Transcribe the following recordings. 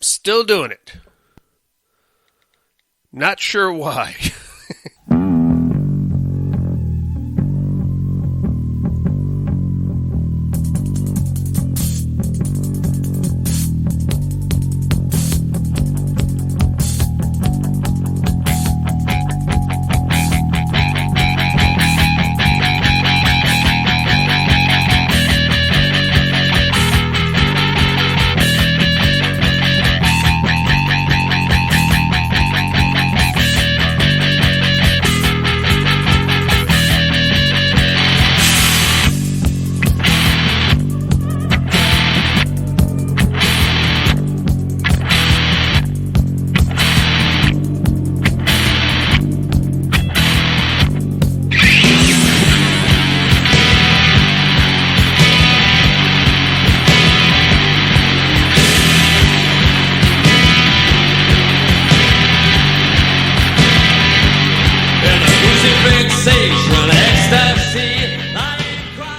Still doing it. Not sure why.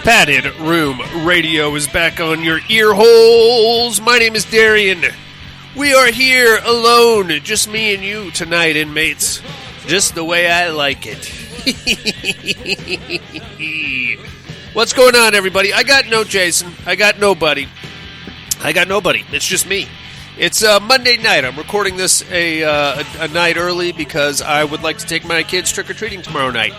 Padded Room Radio is back on your ear holes. My name is Darian. We are here alone, just me and you tonight, inmates. Just the way I like it. What's going on, everybody? I got no Jason. I got nobody. It's just me. It's Monday night. I'm recording this a night early because I would like to take my kids trick-or-treating tomorrow night.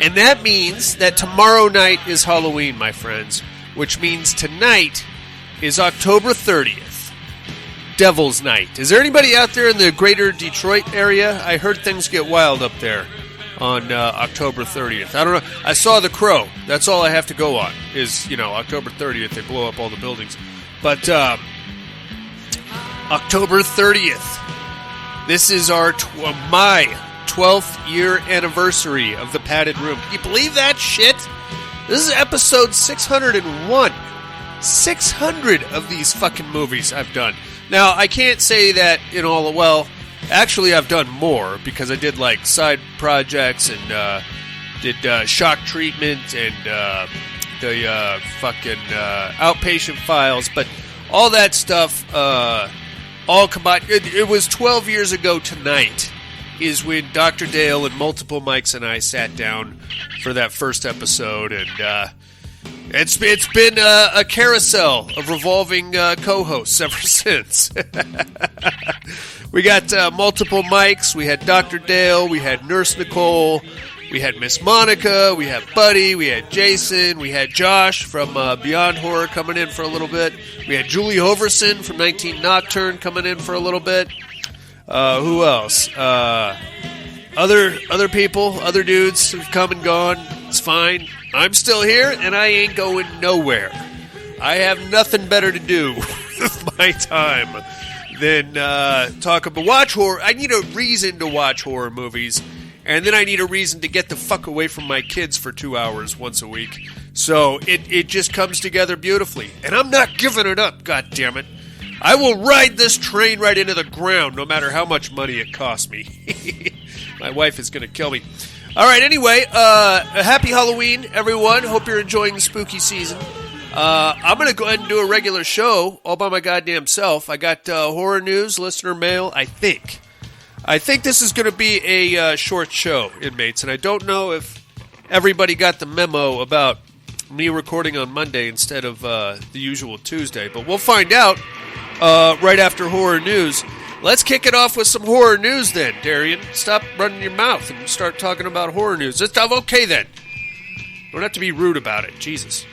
And that means that tomorrow night is Halloween, my friends, which means tonight is October 30th, Devil's Night. Is there anybody out there in the greater Detroit area? I heard things get wild up there on October 30th. I don't know. I saw The Crow. That's all I have to go on is, October 30th. They blow up all the buildings. But October 30th, this is my 12th year anniversary of the Padded Room. Can you believe that shit? This is episode 601. 600 of these fucking movies I've done. Now, I can't say that actually I've done more because I did like side projects and did shock treatment and the fucking outpatient files, but all that stuff all combined. It was 12 years ago tonight is when Dr. Dale and Multiple Mics and I sat down for that first episode, and it's been a carousel of revolving co-hosts ever since. We got Multiple Mics, we had Dr. Dale, we had Nurse Nicole, we had Miss Monica, we had Buddy, we had Jason, we had Josh from Beyond Horror coming in for a little bit, we had Julie Hoverson from 19 Nocturne coming in for a little bit. Who else? Other people, other dudes who've come and gone. It's fine. I'm still here, and I ain't going nowhere. I have nothing better to do with my time than talk about watch horror. I need a reason to watch horror movies, and then I need a reason to get the fuck away from my kids for 2 hours once a week. So it just comes together beautifully, and I'm not giving it up. God damn it. I will ride this train right into the ground, no matter how much money it costs me. My wife is going to kill me. All right, anyway, happy Halloween, everyone. Hope you're enjoying the spooky season. I'm going to go ahead and do a regular show all by my goddamn self. I got horror news, listener mail, I think. I think this is going to be a short show, inmates, and I don't know if everybody got the memo about me recording on Monday instead of the usual Tuesday, but we'll find out. Right after horror news. Let's kick it off with some horror news then, Darian. Stop running your mouth and start talking about horror news. Okay then. Don't have to be rude about it. Jesus.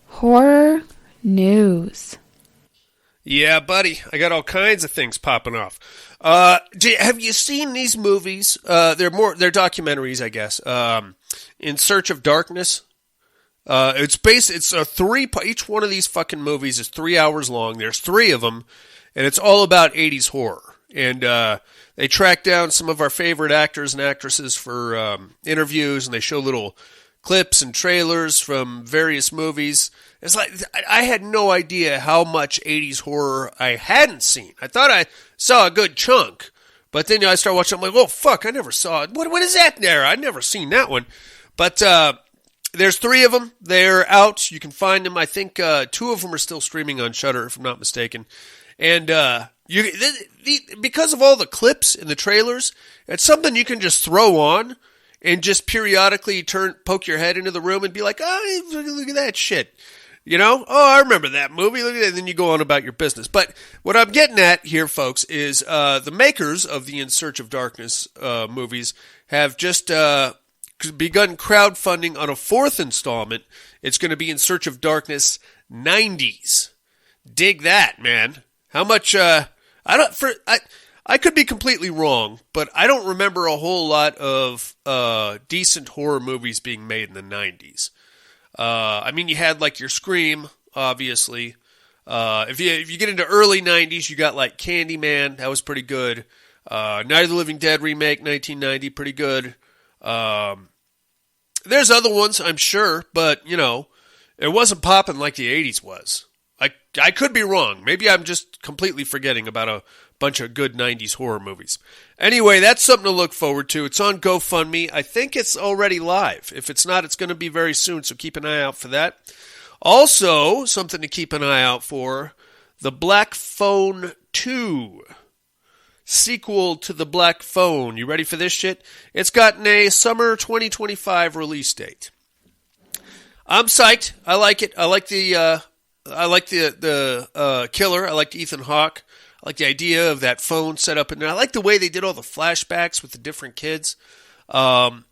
Horror news. Yeah, buddy. I got all kinds of things popping off. Have you seen these movies? They're documentaries, I guess. In Search of Darkness. It's a each one of these fucking movies is 3 hours long. There's 3 of them, and it's all about 80s horror. And they track down some of our favorite actors and actresses for interviews, and they show little clips and trailers from various movies. It's like, I had no idea how much 80s horror I hadn't seen. I thought I saw a good chunk, But then I start watching, I'm like, oh, fuck, I never saw it. What is that there? I'd never seen that one. But there's 3 of them. They're out. You can find them. I think 2 of them are still streaming on Shudder, if I'm not mistaken. And because of all the clips and the trailers, it's something you can just throw on and just periodically poke your head into the room and be like, oh, look at that shit. You know? Oh, I remember that movie. Look at that. And then you go on about your business. But what I'm getting at here, folks, is the makers of the In Search of Darkness movies have just begun crowdfunding on a 4th installment. It's going to be In Search of Darkness 90s. Dig that, man. How much? I could be completely wrong, but I don't remember a whole lot of decent horror movies being made in the 90s. I mean, you had like your Scream, obviously. If you get into early 90s, you got like Candyman, that was pretty good. Night of the Living Dead remake, 1990, pretty good. There's other ones, I'm sure, but you know, it wasn't popping like the 80s was. I could be wrong. Maybe I'm just completely forgetting about a bunch of good 90s horror movies. Anyway, that's something to look forward to. It's on GoFundMe. I think it's already live. If it's not, it's going to be very soon, so keep an eye out for that. Also, something to keep an eye out for, The Black Phone 2. Sequel to The Black Phone. You ready for this shit? It's gotten a summer 2025 release date. I'm psyched. I like it. I like the killer. I like Ethan Hawke. I like the idea of that phone set up in there. I like the way they did all the flashbacks with the different kids. I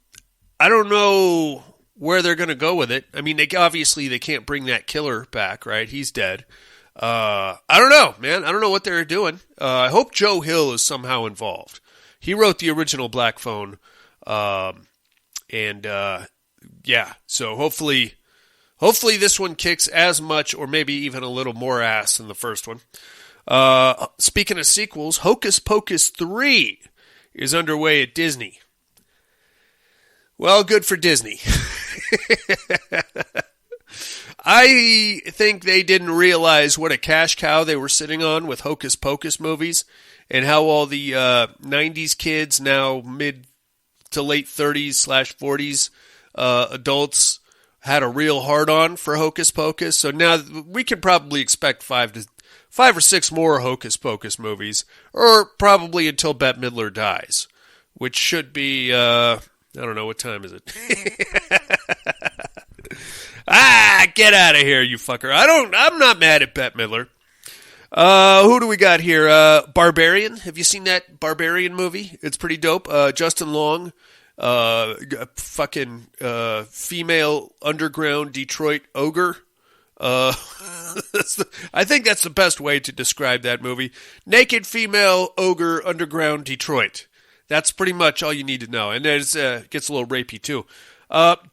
don't know where they're going to go with it. I mean, they can't bring that killer back, right? He's dead. I don't know, man. I don't know what they're doing. I hope Joe Hill is somehow involved. He wrote the original Black Phone. So hopefully this one kicks as much or maybe even a little more ass than the first one. Speaking of sequels, Hocus Pocus 3 is underway at Disney. Well, good for Disney. I think they didn't realize what a cash cow they were sitting on with Hocus Pocus movies and how all the 90s kids, now mid to late 30s/40s adults, had a real hard-on for Hocus Pocus. So now we can probably expect 5 or 6 more Hocus Pocus movies, or probably until Bette Midler dies, which should be, I don't know, what time is it? Get out of here, you fucker. I'm not mad at Bette Midler. Who do we got here? Barbarian. Have you seen that Barbarian movie? It's pretty dope. Justin Long, fucking female underground Detroit ogre. I think that's the best way to describe that movie. Naked female ogre underground Detroit. That's pretty much all you need to know. And it gets a little rapey too.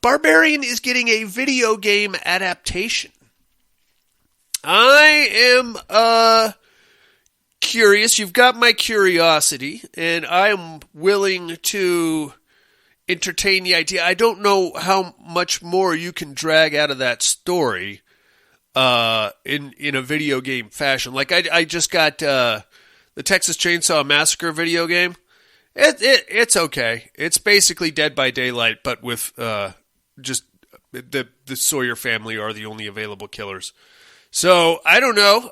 Barbarian is getting a video game adaptation. I am curious. You've got my curiosity, and I am willing to entertain the idea. I don't know how much more you can drag out of that story in a video game fashion. Like I just got the Texas Chainsaw Massacre video game. It's okay. It's basically Dead by Daylight, but with just the Sawyer family are the only available killers. So I don't know.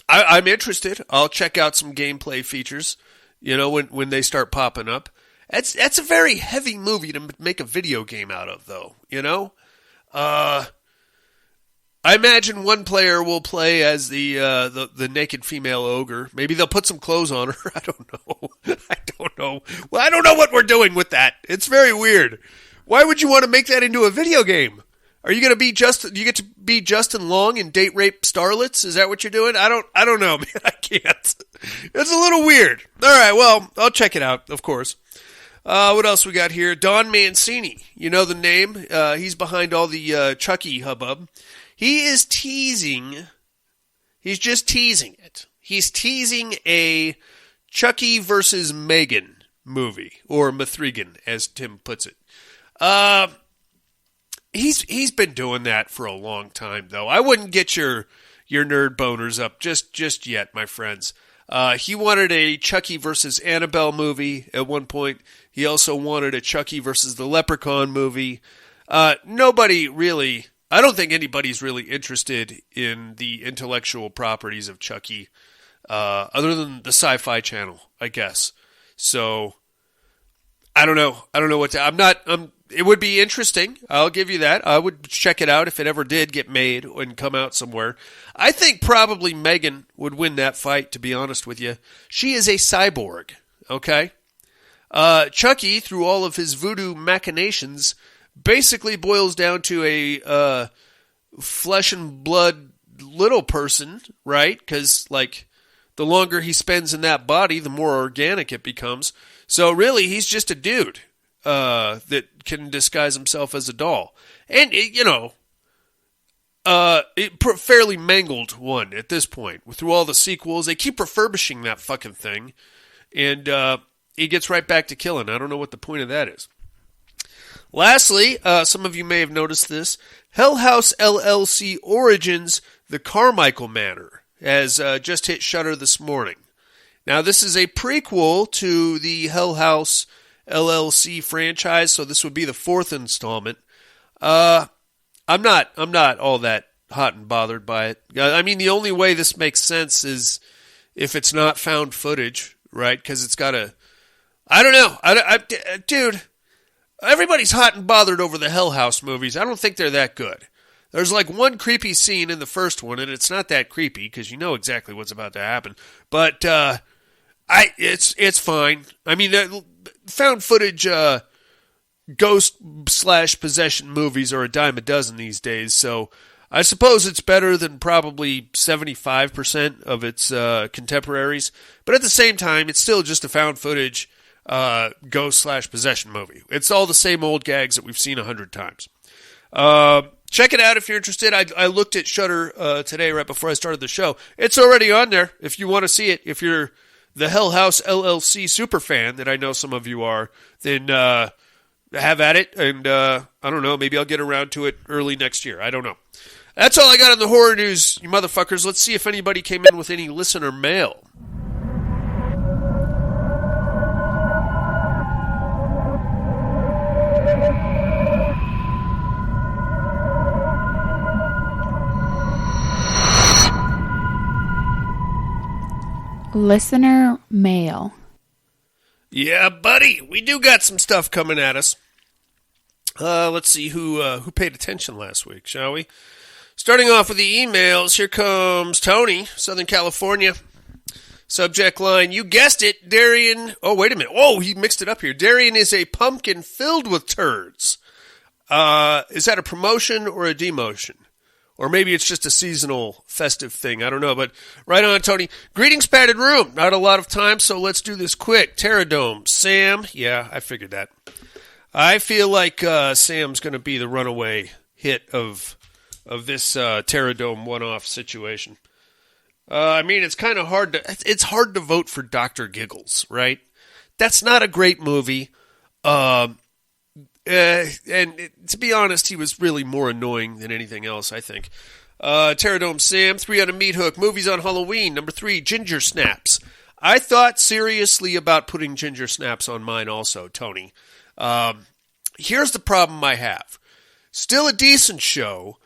I'm interested. I'll check out some gameplay features. You know, when they start popping up. That's a very heavy movie to make a video game out of, though. You know, I imagine one player will play as the naked female ogre. Maybe they'll put some clothes on her. I don't know. Well, I don't know what we're doing with that. It's very weird. Why would you want to make that into a video game? Are you going to be you get to be Justin Long and date rape starlets? Is that what you're doing? I don't know, man. I can't. It's a little weird. All right, well, I'll check it out, of course. What else we got here? Don Mancini. You know the name. He's behind all the Chucky hubbub. He is teasing. He's just teasing it. He's teasing a Chucky versus Megan movie, or Mithrigan, as Tim puts it. He's been doing that for a long time, though. I wouldn't get your nerd boners up just yet, my friends. He wanted a Chucky versus Annabelle movie at one point. He also wanted a Chucky versus the Leprechaun movie. Nobody really, I don't think anybody's really interested in the intellectual properties of Chucky, other than the Sci-Fi Channel, I guess. So, I don't know. I don't know what to, it would be interesting. I'll give you that. I would check it out if it ever did get made and come out somewhere. I think probably Megan would win that fight, to be honest with you. She is a cyborg, okay? Chucky, through all of his voodoo machinations, basically boils down to a flesh and blood little person, right? Because, like, the longer he spends in that body, the more organic it becomes. So really, he's just a dude that can disguise himself as a doll. And, fairly mangled one at this point. Through all the sequels, they keep refurbishing that fucking thing. And he gets right back to killing. I don't know what the point of that is. Lastly, some of you may have noticed this. Hell House LLC Origins, The Carmichael Manor, has just hit Shudder this morning. Now, this is a prequel to the Hell House LLC franchise, so this would be the fourth installment. I'm not all that hot and bothered by it. I mean, the only way this makes sense is if it's not found footage, right? Because it's got a, I don't know, dude. Everybody's hot and bothered over the Hell House movies. I don't think they're that good. There's like one creepy scene in the first one, and it's not that creepy because you know exactly what's about to happen. But it's fine. I mean, found footage ghost/possession movies are a dime a dozen these days, so I suppose it's better than probably 75% of its contemporaries. But at the same time, it's still just a found footage ghost/possession movie. It's all the same old gags that we've seen 100 times. Check it out if you're interested. I looked at Shudder today right before I started the show. It's already on there if you want to see it. If you're the Hell House LLC super fan, that I know some of you are, then have at it. And I don't know, maybe I'll get around to it early next year. I don't know. That's all I got on the horror news, you motherfuckers. Let's see if anybody came in with any listener mail. Listener mail. Yeah, buddy, we do got some stuff coming at us. Let's see who paid attention last week, shall we? Starting off with the emails, here comes Tony, Southern California. Subject line, you guessed it, Darian. Oh, wait a minute. Oh, he mixed it up here. Darian is a pumpkin filled with turds. Is that a promotion or a demotion? Or maybe it's just a seasonal festive thing. I don't know. But right on, Tony. Greetings, padded room. Not a lot of time, so let's do this quick. Terradome. Sam. Yeah, I figured that. I feel like Sam's going to be the runaway hit of this Terradome one-off situation. I mean, it's kind of hard to... It's hard to vote for Dr. Giggles, right? That's not a great movie. To be honest, he was really more annoying than anything else, I think. Terradome Sam, 3 on a meat hook. Movies on Halloween. Number 3, Ginger Snaps. I thought seriously about putting Ginger Snaps on mine also, Tony. Here's the problem I have. Still a decent show.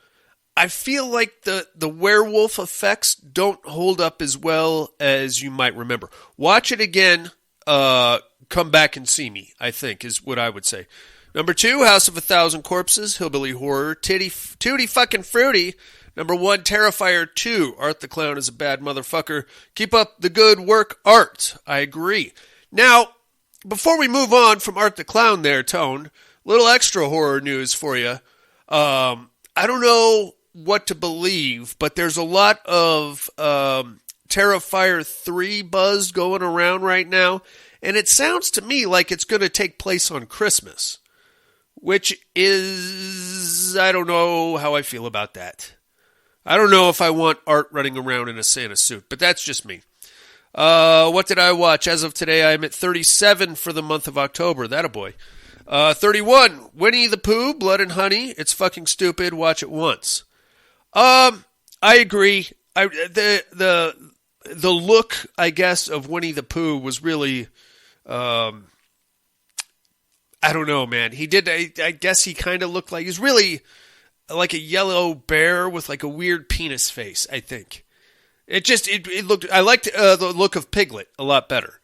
I feel like the werewolf effects don't hold up as well as you might remember. Watch it again. Come back and see me, I think, is what I would say. Number 2, House of a Thousand Corpses, Hillbilly Horror, Tutti fucking Fruity. Number 1, Terrifier 2, Art the Clown is a bad motherfucker. Keep up the good work, Art. I agree. Now, before we move on from Art the Clown there, Tone, little extra horror news for you. I don't know what to believe, but there's a lot of Terrifier 3 buzz going around right now, and it sounds to me like it's going to take place on Christmas. Which is, I don't know how I feel about that. I don't know if I want Art running around in a Santa suit, but that's just me. What did I watch? As of today, I'm at 37 for the month of October. That a boy. 31, Winnie the Pooh, Blood and Honey. It's fucking stupid. Watch it once. I agree. The the look, I guess, of Winnie the Pooh was really, I don't know, man. He did, I guess he kind of looked like, he's really like a yellow bear with like a weird penis face, I think. It looked, I liked the look of Piglet a lot better.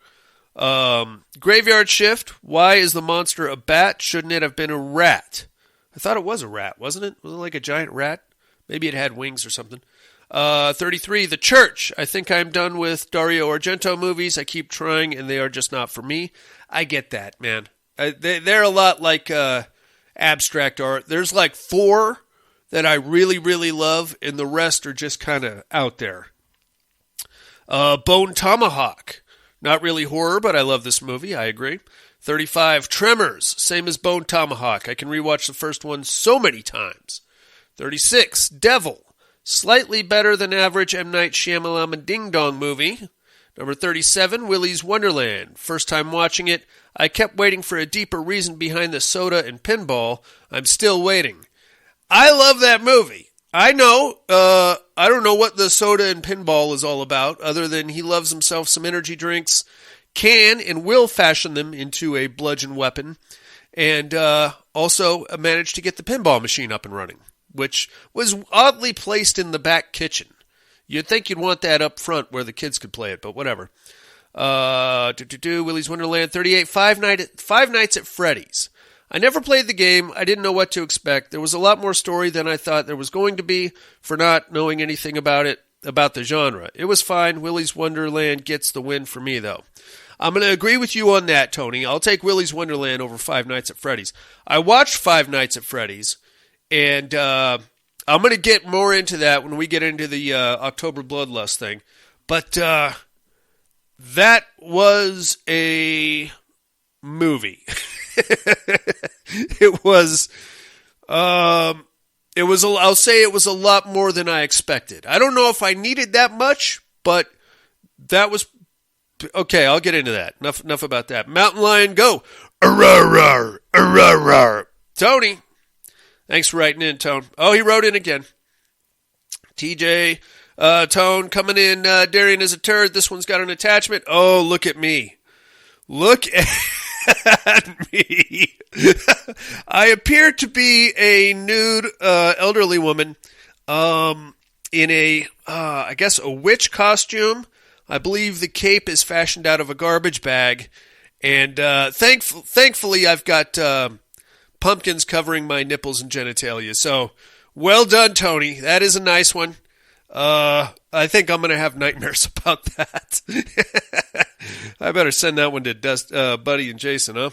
Graveyard Shift, why is the monster a bat? Shouldn't it have been a rat? I thought it was a rat, wasn't it? Was it like a giant rat? Maybe it had wings or something. 33, The Church. I think I'm done with Dario Argento movies. I keep trying, and they are just not for me. I get that, man. They're a lot like abstract art. There's like 4 that I really, really love, and the rest are just kind of out there. Bone Tomahawk. Not really horror, but I love this movie. I agree. 35, Tremors. Same as Bone Tomahawk. I can rewatch the first one so many times. 36, Devil. Slightly better than average M. Night Shyamalan Ding Dong movie. Number 37, Willy's Wonderland. First time watching it, I kept waiting for a deeper reason behind the soda and pinball. I'm still waiting. I love that movie. I know, I don't know what the soda and pinball is all about, other than he loves himself some energy drinks, can and will fashion them into a bludgeon weapon, and also managed to get the pinball machine up and running, which was oddly placed in the back kitchen. You'd think you'd want that up front where the kids could play it, but whatever. Willy's Wonderland 38, Five Nights at Freddy's. I never played the game. I didn't know what to expect. There was a lot more story than I thought there was going to be for not knowing anything about it, about the genre. It was fine. Willy's Wonderland gets the win for me, though. I'm going to agree with you on that, Tony. I'll take Willy's Wonderland over Five Nights at Freddy's. I watched Five Nights at Freddy's, and I'm going to get more into that when we get into the October Bloodlust thing. But that was a movie. I'll say it was a lot more than I expected. I don't know if I needed that much, but that was okay. I'll get into that. Enough about that. Mountain Lion, go. Arrar, arrar. Tony, thanks for writing in, Tone. Oh, he wrote in again. TJ, Tone, coming in. Darian is a turd. This one's got an attachment. Oh, look at me. Look at me. I appear to be a nude elderly woman in a, I guess, a witch costume. I believe the cape is fashioned out of a garbage bag. And thankfully, I've got pumpkins covering my nipples and genitalia. So, well done, Tony. That is a nice one. I think I'm going to have nightmares about that. I better send that one to Buddy and Jason, huh?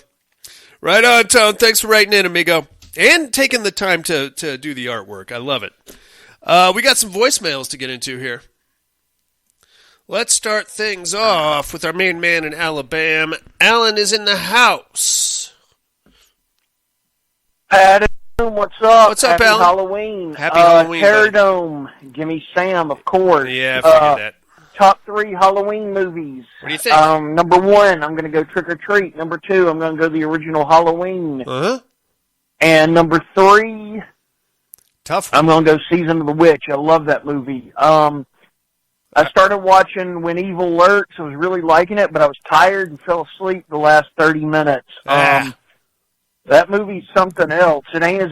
Right on, Tone. Thanks for writing in, amigo. And taking the time to do the artwork. I love it. We got some voicemails to get into here. Let's start things off with our main man in Alabama. Alan is in the house. Adam, what's up? What's up, Happy Alan? Halloween. Happy Halloween, buddy. Terradome. Gimme Sam, of course. Yeah, I figured that. Top 3 Halloween movies. What do you think? Number 1, I'm going to go Trick or Treat. Number 2, I'm going to go the original Halloween. Uh-huh. And number 3, Tough one. I'm going to go Season of the Witch. I love that movie. I started watching When Evil Lurks. I was really liking it, but I was tired and fell asleep the last 30 minutes. That movie's something else. It ain't as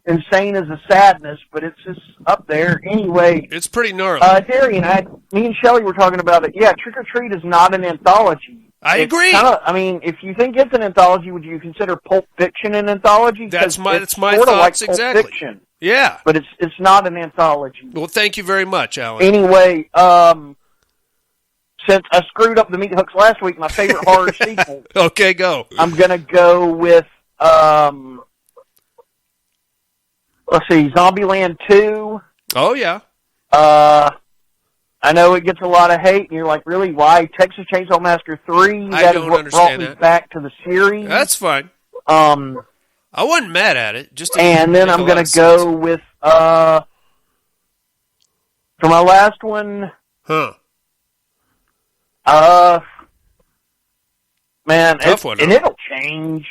insane as The Sadness, but it's just up there. Anyway. It's pretty gnarly. Darian, me and Shelley were talking about it. Yeah, Trick or Treat is not an anthology. I agree. I mean, if you think it's an anthology, would you consider Pulp Fiction an anthology? That's my thoughts like exactly. Pulp Fiction, yeah. but it's not an anthology. Well, thank you very much, Alan. Anyway, since I screwed up the Meat Hooks last week, my favorite horror sequel. Okay, go. I'm gonna go with let's see, Zombieland 2. Oh yeah. I know it gets a lot of hate, and you're like, really, why? Texas Chainsaw Massacre 3, that is what brought me back to the series. That's fine. I wasn't mad at it. And then I'm going to go with, for my last one, man, tough one, and it'll change.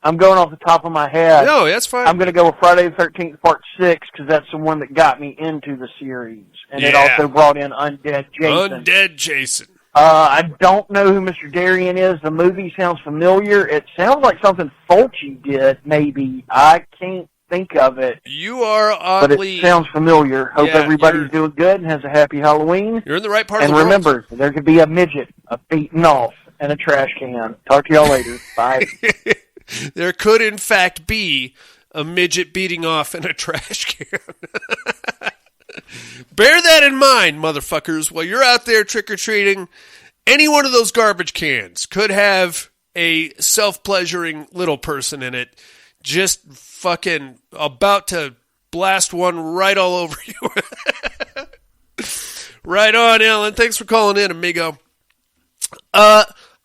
I'm going off the top of my head. No, that's fine. I'm going to go with Friday the 13th Part 6 because that's the one that got me into the series. And it Yeah. also brought in Undead Jason. Undead Jason. I don't know who Mr. Darien is. The movie sounds familiar. It sounds like something Fulci did, maybe. I can't think of it. You are But oddly... it sounds familiar. Hope Yeah, everybody's doing good and has a happy Halloween. You're in the right part of And the world. remember, there could be a midget, a beaten off, and a trash can. Talk to y'all later. Bye. There could, in fact, be a midget beating off in a trash can. Bear that in mind, motherfuckers. While you're out there trick-or-treating, any one of those garbage cans could have a self-pleasuring little person in it just fucking about to blast one right all over you. Right on, Alan. Thanks for calling in, amigo.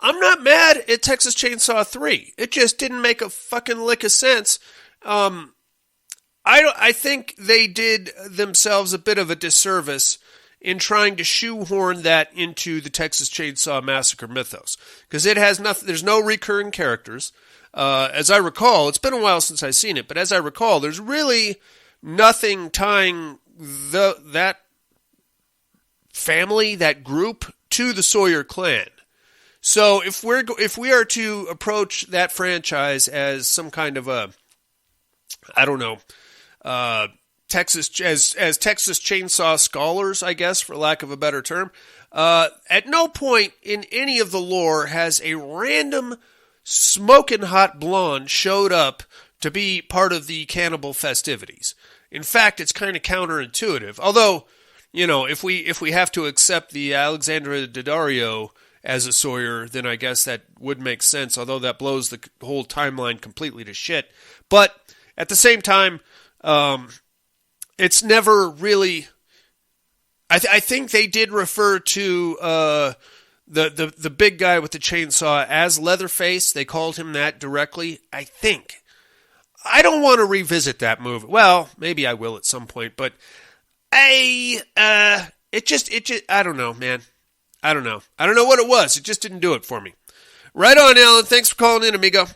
I'm not mad at Texas Chainsaw 3. It just didn't make a fucking lick of sense. I think they did themselves a bit of a disservice in trying to shoehorn that into the Texas Chainsaw Massacre mythos, because it has nothing. There's no recurring characters. As I recall, it's been a while since I've seen it, but as I recall, there's really nothing tying that family, that group, to the Sawyer clan. So if we are to approach that franchise as some kind of a, I don't know, Texas Chainsaw scholars, I guess, for lack of a better term, at no point in any of the lore has a random smoking hot blonde showed up to be part of the cannibal festivities. In fact, it's kind of counterintuitive. Although, you know, if we have to accept the Alexandra Daddario as a Sawyer, then I guess that would make sense, although that blows the whole timeline completely to shit. But at the same time, it's never really... I think they did refer to the big guy with the chainsaw as Leatherface. They called him that directly, I think. I don't want to revisit that movie. Well, maybe I will at some point, but I don't know, man. I don't know. I don't know what it was. It just didn't do it for me. Right on, Alan. Thanks for calling in, amigo.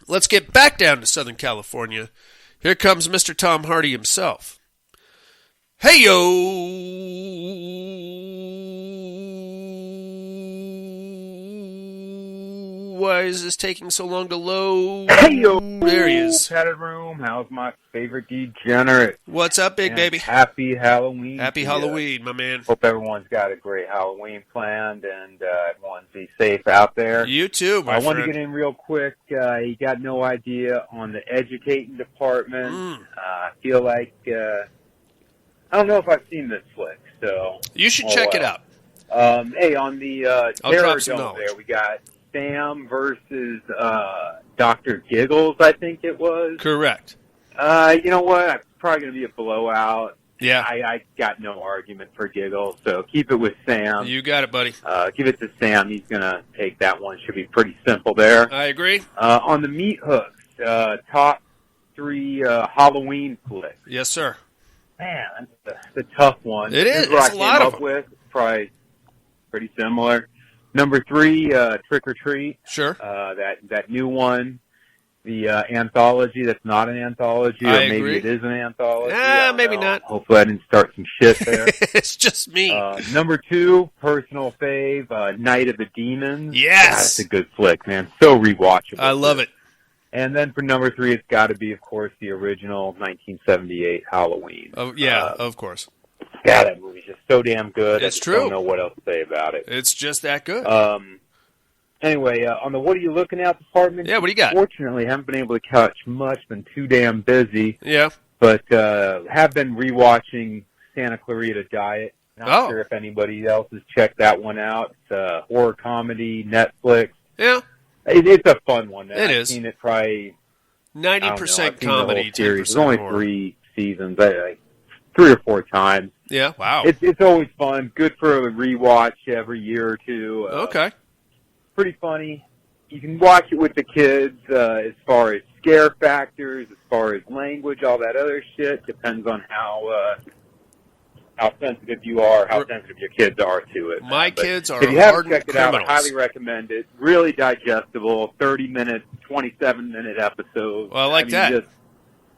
Let's get back down to Southern California. Here comes Mr. Tom Hardy himself. Hey, yo! Why is this taking so long to load? Hey, yo! There he is. Padded room. How's my favorite degenerate? What's up, big And baby? Happy Halloween. Happy Halloween, my man. Hope everyone's got a great Halloween planned and everyone's be safe out there. You too, my I friend. wanted to get in real quick. You got no idea on the educating department. I feel like... I don't know if I've seen this flick, so... You should check it out. Hey, on the I'll Terror drop some Dome knowledge. there, we got Sam versus Dr. Giggles, I think it was. Correct. You know what? It's probably going to be a blowout. Yeah. I got no argument for Giggles, so keep it with Sam. You got it, buddy. Give it to Sam. He's going to take that one. Should be pretty simple there. I agree. On the meat hooks, top 3 Halloween flicks. Yes, sir. Man, that's a tough one. It is. Here's what It's I a lot came of up them. with. It's probably pretty similar. Number 3, Trick or Treat. Sure. That new one. The anthology that's not an anthology, or I maybe agree. it is an anthology. I don't Maybe know. not. Hopefully I didn't start some shit there. It's just me. Number 2, personal fave, Night of the Demons. Yes! God, that's a good flick, man. So rewatchable. I love it. And then for number 3, it's got to be, of course, the original 1978 Halloween. Of course. God, that movie's just so damn good. It's I just true. don't know what else to say about it. It's just that good. Anyway, on the What Are You Looking At department, Yeah, what do you got? Fortunately, haven't been able to catch much, been too damn busy, Yeah. but have been rewatching Santa Clarita Diet. Not sure if anybody else has checked that one out. It's a horror comedy, Netflix. Yeah. It's a fun one. It I've is. seen it probably 90% I've seen the whole comedy, series. 10% There's only horror. 3 seasons, like 3 or 4 times. Yeah, wow. It's always fun. Good for a rewatch every year or two. Okay. Pretty funny. You can watch it with the kids as far as scare factors, as far as language, all that other shit. Depends on how sensitive you are, how sensitive your kids are to it. My But kids are if you haven't hardened checked it out, I criminals. highly recommend it. Really digestible, 30 minutes, 27-minute episodes. Well, I like that.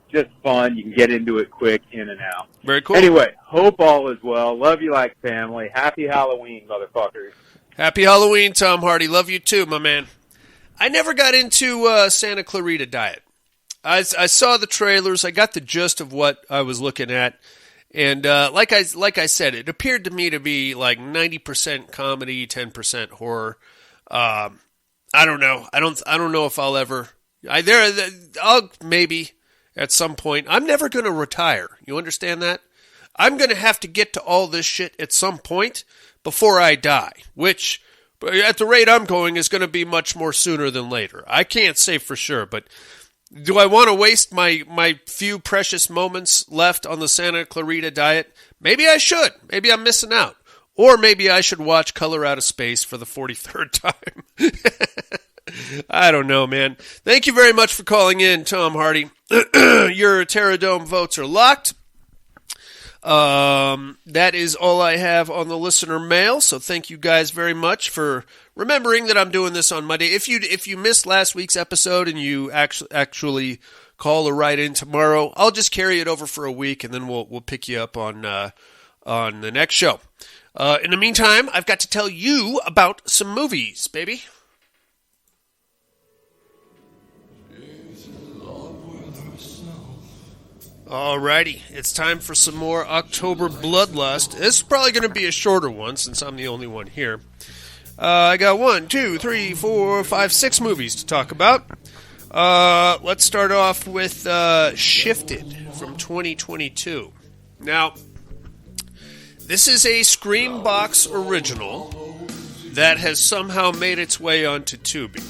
Just fun. You can get into it quick, in and out. Very cool. Anyway, hope all is well. Love you like family. Happy Halloween, motherfuckers. Happy Halloween, Tom Hardy. Love you too, my man. I never got into Santa Clarita Diet. I saw the trailers. I got the gist of what I was looking at. And like I said, it appeared to me to be like 90% comedy, 10% horror. I don't know. I don't know if I'll ever. I'll maybe at some point. I'm never going to retire. You understand that? I'm going to have to get to all this shit at some point before I die, which at the rate I'm going is going to be much more sooner than later. I can't say for sure, but do I want to waste my few precious moments left on the Santa Clarita Diet? Maybe I should. Maybe I'm missing out. Or maybe I should watch Color Out of Space for the 43rd time. I don't know, man. Thank you very much for calling in, Tom Hardy. Your Terradome votes are locked. That is all I have on the listener mail, so thank you guys very much for remembering that I'm doing this on Monday. If you missed last week's episode and you actually call or write in tomorrow, I'll just carry it over for a week, and then we'll pick you up on the next show. In the meantime, I've got to tell you about some movies, baby. Alrighty, it's time for some more October Bloodlust. This is probably going to be a shorter one since I'm the only one here. I got 6 movies to talk about. Let's start off with Shifted from 2022. Now, this is a Screambox original that has somehow made its way onto Tubi.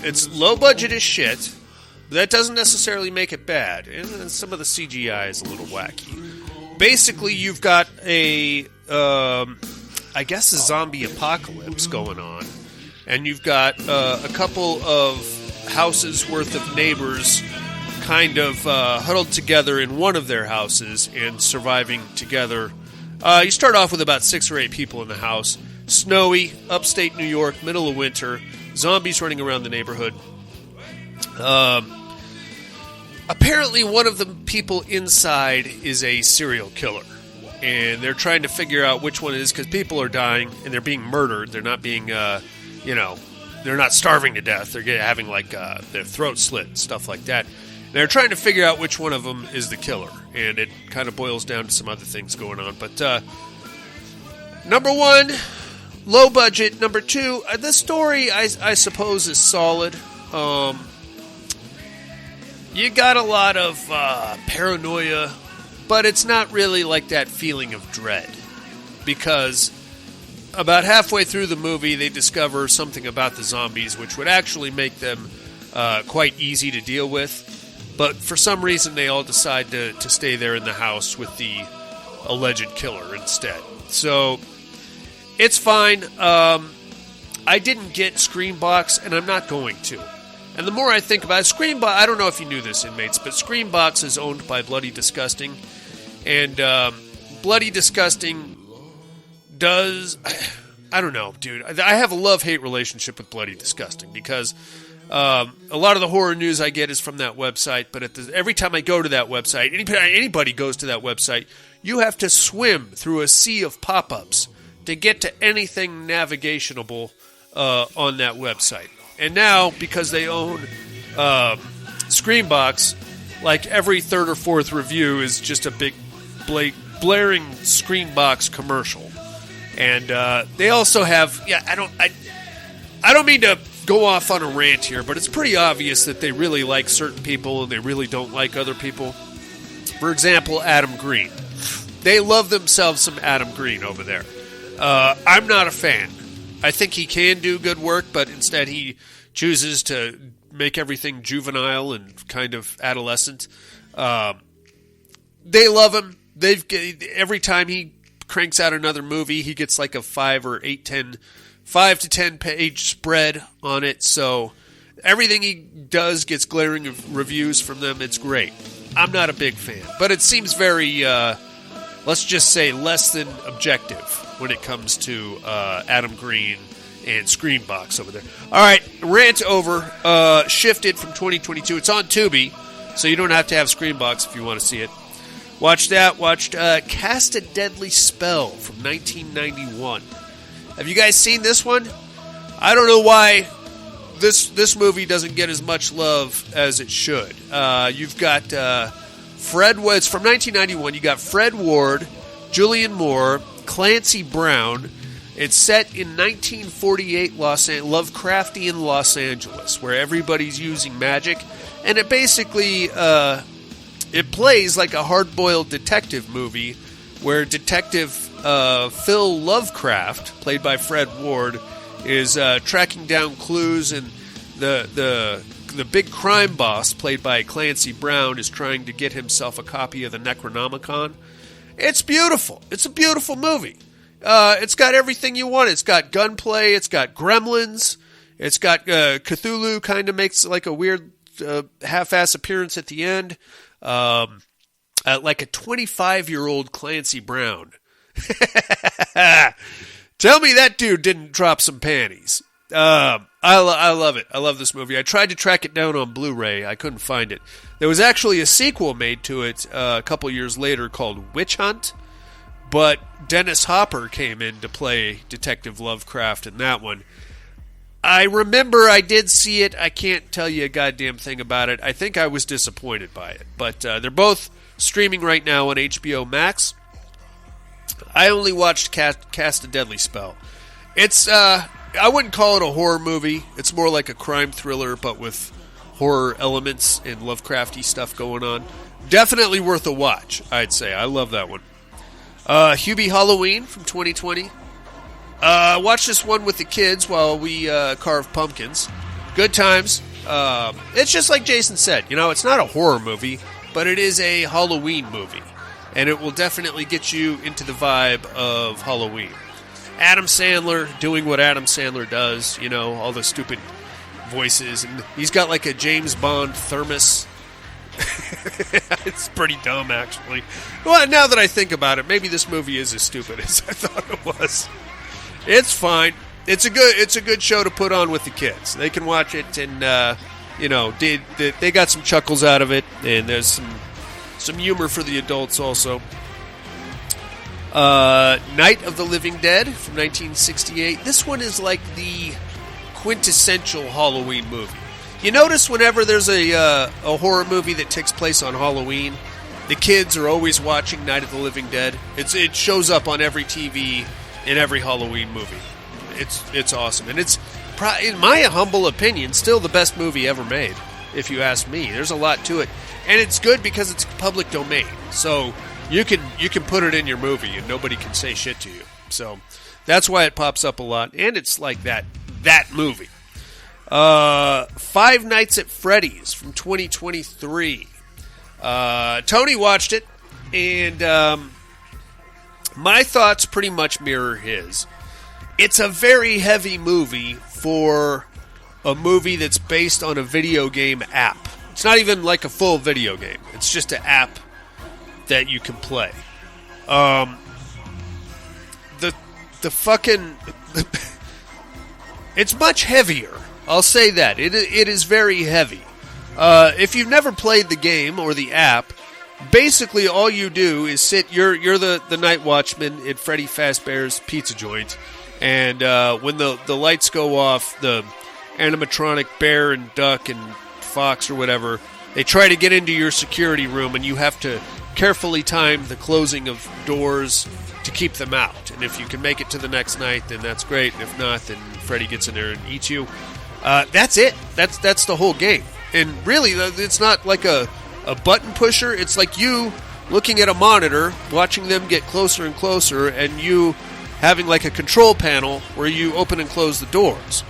It's low budget as shit. That doesn't necessarily make it bad, and some of the CGI is a little wacky. Basically, you've got a zombie apocalypse going on, and you've got a couple of houses worth of neighbors kind of huddled together in one of their houses and surviving together. You start off with about 6 or 8 people in the house. Snowy, upstate New York, middle of winter, zombies running around the neighborhood. Apparently one of the people inside is a serial killer, and they're trying to figure out which one it is because people are dying and they're being murdered. They're not being, they're not starving to death. They're having their throat slit and stuff like that. And they're trying to figure out which one of them is the killer, and it kind of boils down to some other things going on. But number 1, low budget. Number 2, the story I suppose is solid. You got a lot of paranoia, but it's not really like that feeling of dread. Because about halfway through the movie, they discover something about the zombies, which would actually make them quite easy to deal with. But for some reason, they all decide to stay there in the house with the alleged killer instead. So, it's fine. I didn't get Screambox, and I'm not going to. And the more I think about it, Screambox, I don't know if you knew this, inmates, but Screambox is owned by Bloody Disgusting. And Bloody Disgusting does... I don't know, dude. I have a love-hate relationship with Bloody Disgusting because a lot of the horror news I get is from that website, but every time I go to that website, anybody goes to that website, you have to swim through a sea of pop-ups to get to anything navigationable on that website. And now, because they own Screambox, like every 3rd or 4th review is just a big blaring Screambox commercial. And they also have, I don't mean to go off on a rant here, but it's pretty obvious that they really like certain people and they really don't like other people. For example, Adam Green. They love themselves some Adam Green over there. I'm not a fan. I think he can do good work, but instead he chooses to make everything juvenile and kind of adolescent. They love him. Every time he cranks out another movie, he gets like a 5 to 10 page spread on it. So everything he does gets glaring reviews from them. It's great. I'm not a big fan, but it seems very, let's just say, less than objective when it comes to Adam Green and Screenbox over there. All right, rant over. Shifted from 2022. It's on Tubi, so you don't have to have Screenbox if you want to see it. Watched that. Watched Cast a Deadly Spell from 1991. Have you guys seen this one? I don't know why this movie doesn't get as much love as it should. You've got Fred. It's from 1991. You got Fred Ward, Julianne Moore, Clancy Brown. It's set in 1948 Lovecraftian Los Angeles, where everybody's using magic, and it basically it plays like a hard-boiled detective movie, where Detective Phil Lovecraft, played by Fred Ward, is tracking down clues, and the big crime boss, played by Clancy Brown, is trying to get himself a copy of the Necronomicon. It's beautiful. It's a beautiful movie. It's got everything you want. It's got gunplay. It's got gremlins. It's got Cthulhu kind of makes like a weird half-ass appearance at the end. Like a 25-year-old Clancy Brown. Tell me that dude didn't drop some panties. I love it. I love this movie. I tried to track it down on Blu-ray. I couldn't find it. There was actually a sequel made to it a couple years later called Witch Hunt, but Dennis Hopper came in to play Detective Lovecraft in that one. I remember I did see it. I can't tell you a goddamn thing about it. I think I was disappointed by it. But they're both streaming right now on HBO Max. I only watched Cast a Deadly Spell. It's, I wouldn't call it a horror movie. It's more like a crime thriller, but with horror elements and Lovecrafty stuff going on. Definitely worth a watch, I'd say. I love that one. Hubie Halloween from 2020. Watch this one with the kids while we carve pumpkins. Good times. It's just like Jason said. You know, it's not a horror movie, but it is a Halloween movie. And it will definitely get you into the vibe of Halloween. Adam Sandler doing what Adam Sandler does. You know, all the stupid voices. And he's got like a James Bond thermos. It's pretty dumb, actually. Well, now that I think about it, maybe this movie is as stupid as I thought it was. It's fine. It's a good show to put on with the kids. They can watch it, and you know, they got some chuckles out of it, and there's some humor for the adults also. Night of the Living Dead from 1968. This one is like the quintessential Halloween movie. You notice whenever there's a horror movie that takes place on Halloween, the kids are always watching Night of the Living Dead. It shows up on every TV in every Halloween movie. It's awesome, and it's, in my humble opinion, still the best movie ever made. If you ask me, there's a lot to it, and it's good because it's public domain. So you can put it in your movie, and nobody can say shit to you. So that's why it pops up a lot, and it's like that movie. Five Nights at Freddy's from 2023. Tony watched it, and my thoughts pretty much mirror his. It's a very heavy movie for a movie that's based on a video game app. It's not even like a full video game. It's just an app that you can play. The fucking... It's much heavier. I'll say that. It is very heavy. If you've never played the game or the app, basically all you do is sit. You're the night watchman at Freddy Fazbear's Pizza Joint, and when the lights go off, the animatronic bear and duck and fox or whatever, they try to get into your security room, and you have to carefully time the closing of doors to keep them out. And if you can make it to the next night, then that's great. And if not, then Freddy gets in there and eats you. That's it. That's the whole game. And really, it's not like a button pusher. It's like you looking at a monitor, watching them get closer and closer, and you having like a control panel where you open and close the doors.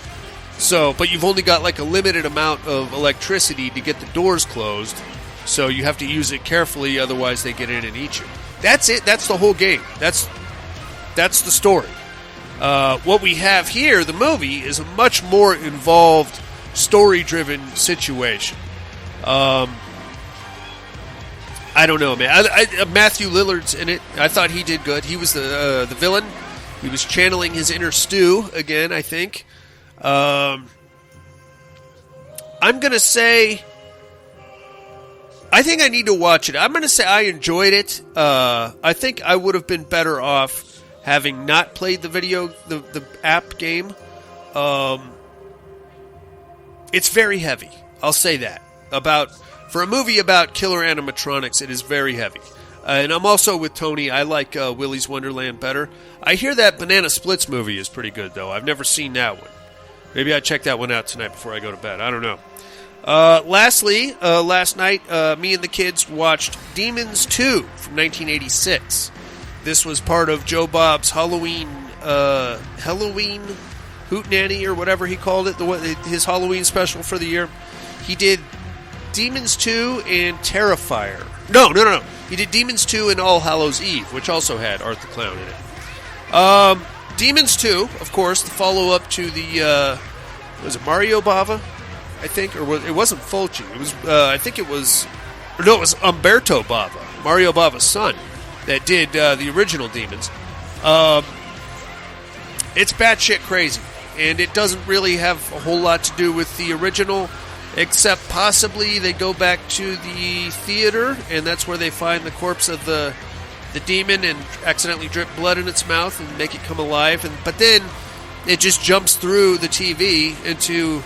So, but you've only got like a limited amount of electricity to get the doors closed, so you have to use it carefully, otherwise they get in and eat you. That's it. That's the whole game. That's the story. What we have here, the movie, is a much more involved, story-driven situation. I don't know, man. Matthew Lillard's in it. I thought he did good. He was the villain. He was channeling his inner Stu again, I think. I'm going to say... I think I need to watch it. I'm going to say I enjoyed it. I think I would have been better off having not played the app game. It's very heavy. I'll say that. For a movie about killer animatronics, it is very heavy. And I'm also with Tony. I like Willy's Wonderland better. I hear that Banana Splits movie is pretty good, though. I've never seen that one. Maybe I check that one out tonight before I go to bed. I don't know. Lastly, last night, me and the kids watched Demons 2 from 1986. This was part of Joe Bob's Halloween Hootenanny or whatever he called it, his Halloween special for the year. He did Demons 2 and Terrifier. No. He did Demons 2 and All Hallows Eve, which also had Art the Clown in it. Demons 2, of course, the follow-up to the, was it Mario Bava, I think? Or it wasn't Fulci. It was, it was Umberto Bava, Mario Bava's son, that did the original Demons. It's batshit crazy, and it doesn't really have a whole lot to do with the original, except possibly they go back to the theater, and that's where they find the corpse of the demon and accidentally drip blood in its mouth and make it come alive. But then it just jumps through the TV into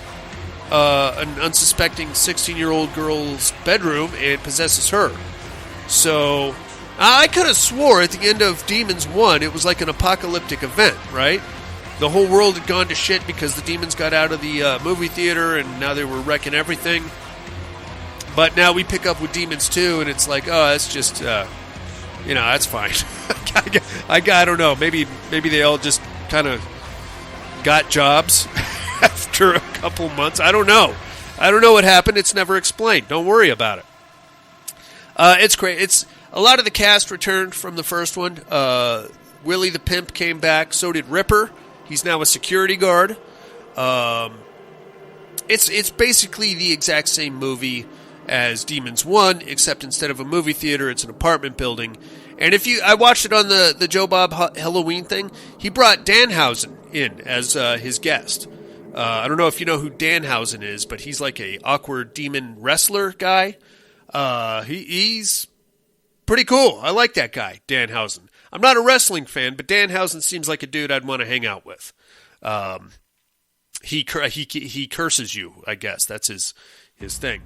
an unsuspecting 16-year-old girl's bedroom and possesses her. So I could have swore at the end of Demons 1 it was like an apocalyptic event, right? The whole world had gone to shit because the demons got out of the movie theater and now they were wrecking everything. But now we pick up with Demons 2 and it's like, oh, that's just, that's fine. I don't know. Maybe they all just kind of got jobs after a couple months. I don't know. I don't know what happened. It's never explained. Don't worry about it. It's great. It's a lot of the cast returned from the first one. Willie the Pimp came back. So did Ripper. He's now a security guard. It's basically the exact same movie as Demons 1, except instead of a movie theater, it's an apartment building. And I watched it on the Joe Bob Halloween thing. He brought Danhausen in as his guest. I don't know if you know who Danhausen is, but he's like a awkward demon wrestler guy. He's pretty cool. I like that guy, Danhausen. I'm not a wrestling fan, but Danhausen seems like a dude I'd want to hang out with. He curses you, I guess. That's his thing.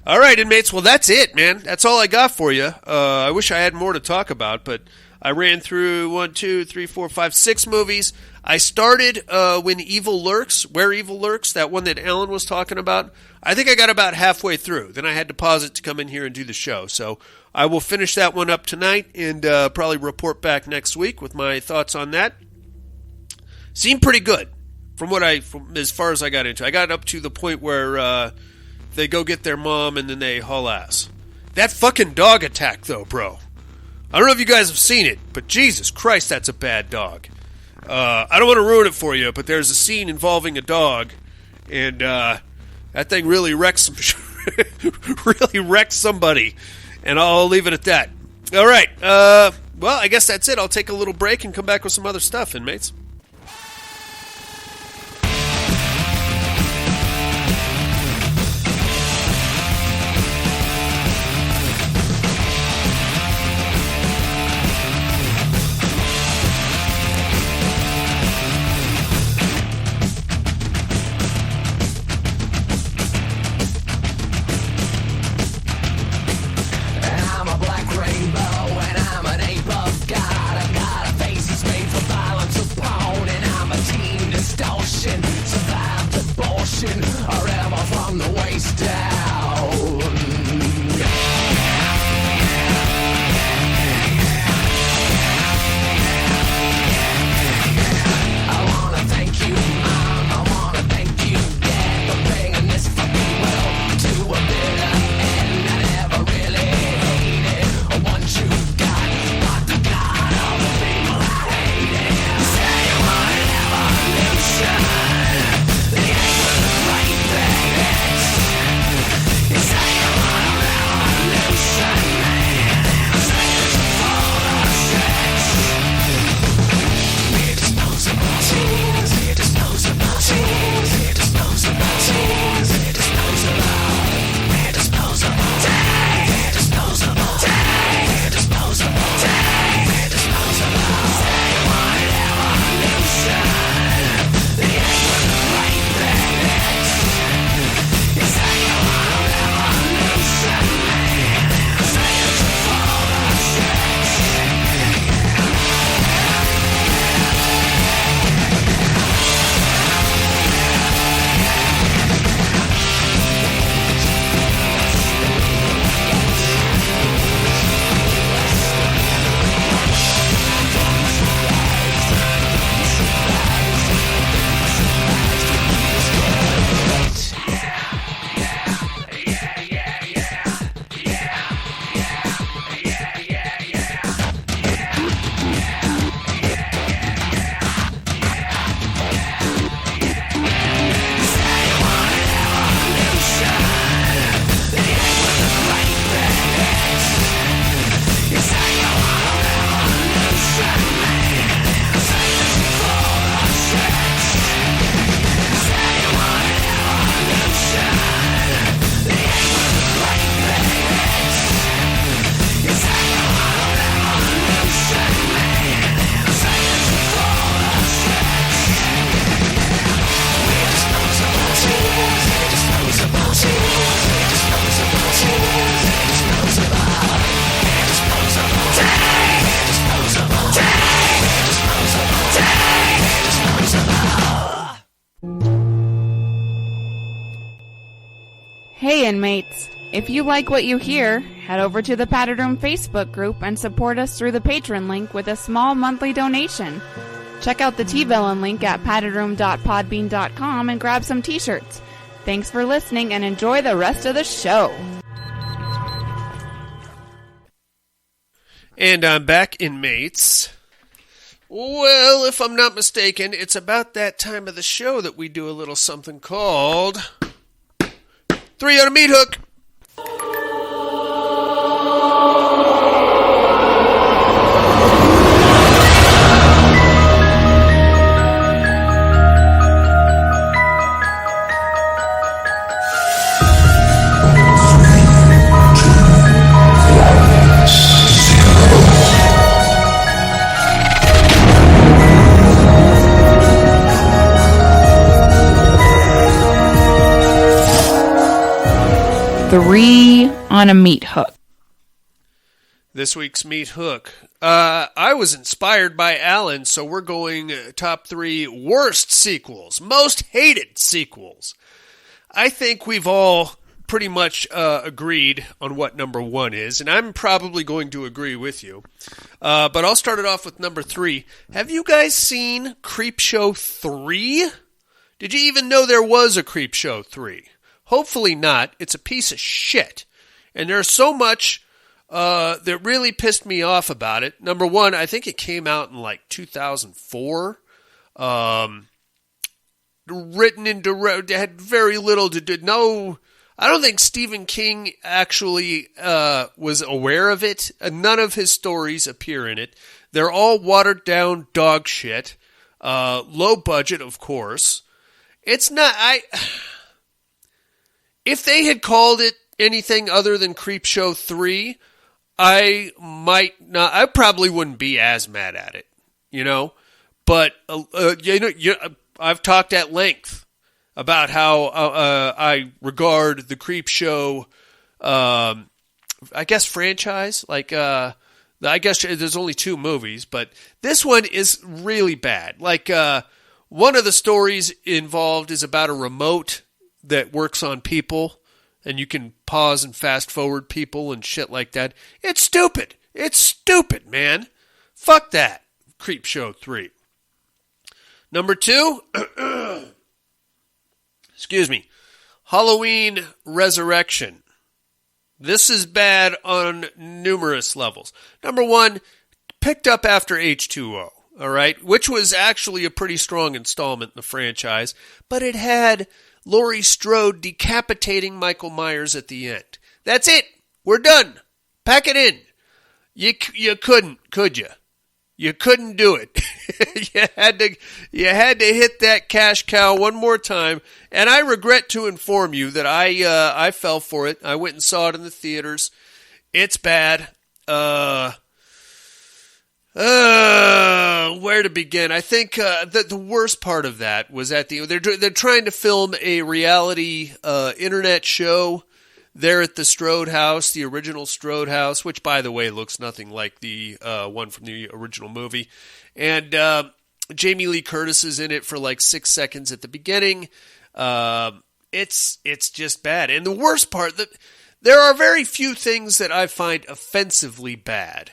All right, inmates. Well, that's it, man. That's all I got for you. I wish I had more to talk about, but I ran through 6 movies. I started Where Evil Lurks, that one that Alan was talking about. I think I got about halfway through. Then I had to pause it to come in here and do the show. So I will finish that one up tonight and probably report back next week with my thoughts on that. Seemed pretty good from as far as I got into. I got up to the point where they go get their mom and then they haul ass. That fucking dog attack, though, bro. I don't know if you guys have seen it, but Jesus Christ, that's a bad dog. I don't want to ruin it for you, but there's a scene involving a dog, and that thing really wrecks somebody, and I'll leave it at that. All right, well, I guess that's it. I'll take a little break and come back with some other stuff, inmates. Hey inmates, if you like what you hear, head over to the Padded Room Facebook group and support us through the Patreon link with a small monthly donation. Check out the T-Villain link at paddedroom.podbean.com and grab some t-shirts. Thanks for listening and enjoy the rest of the show. And I'm back, inmates. Well, if I'm not mistaken, it's about that time of the show that we do a little something called 3 on a Meat Hook. Three on a meat hook. This week's Meat Hook. I was inspired by Alan, so we're going top 3 worst sequels, most hated sequels. I think we've all pretty much agreed on what number 1 is, and I'm probably going to agree with you. But I'll start it off with number 3. Have you guys seen Creepshow 3? Did you even know there was a Creepshow 3? Hopefully not. It's a piece of shit. And there's so much that really pissed me off about it. Number 1, I think it came out in like 2004. Written and directed, had very little to do. No, I don't think Stephen King actually was aware of it. None of his stories appear in it. They're all watered down dog shit. Low budget, of course. It's not... If they had called it anything other than Creepshow 3, I probably wouldn't be as mad at it, you know? But, I've talked at length about how I regard the Creepshow, I guess, franchise. Like, I guess there's only 2 movies, but this one is really bad. Like, one of the stories involved is about a remote that works on people, and you can pause and fast forward people and shit like that. It's stupid. It's stupid, man. Fuck that. Creepshow 3. Number 2, excuse me, Halloween Resurrection. This is bad on numerous levels. Number 1, picked up after H2O, all right, which was actually a pretty strong installment in the franchise, but it had Laurie Strode decapitating Michael Myers at the end. That's it. We're done. Pack it in. You couldn't, could you? You couldn't do it. you had to hit that cash cow one more time. And I regret to inform you that I fell for it. I went and saw it in the theaters. It's bad. Where to begin? I think the worst part of that was at they're trying to film a reality internet show there at the Strode House, the original Strode House, which by the way looks nothing like the one from the original movie. And Jamie Lee Curtis is in it for like 6 seconds at the beginning. It's just bad. And the worst part, that there are very few things that I find offensively bad.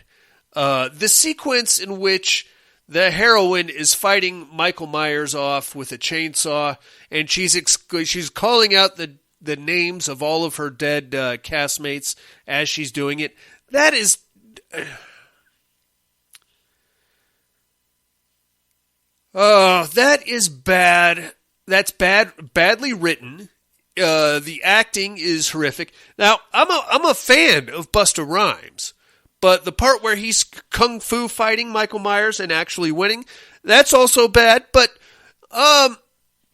The sequence in which the heroine is fighting Michael Myers off with a chainsaw, and she's calling out the names of all of her dead castmates as she's doing it. That is... that is bad. That's badly written. The acting is horrific. Now, I'm a fan of Busta Rhymes. But the part where he's kung fu fighting Michael Myers and actually winning, that's also bad. But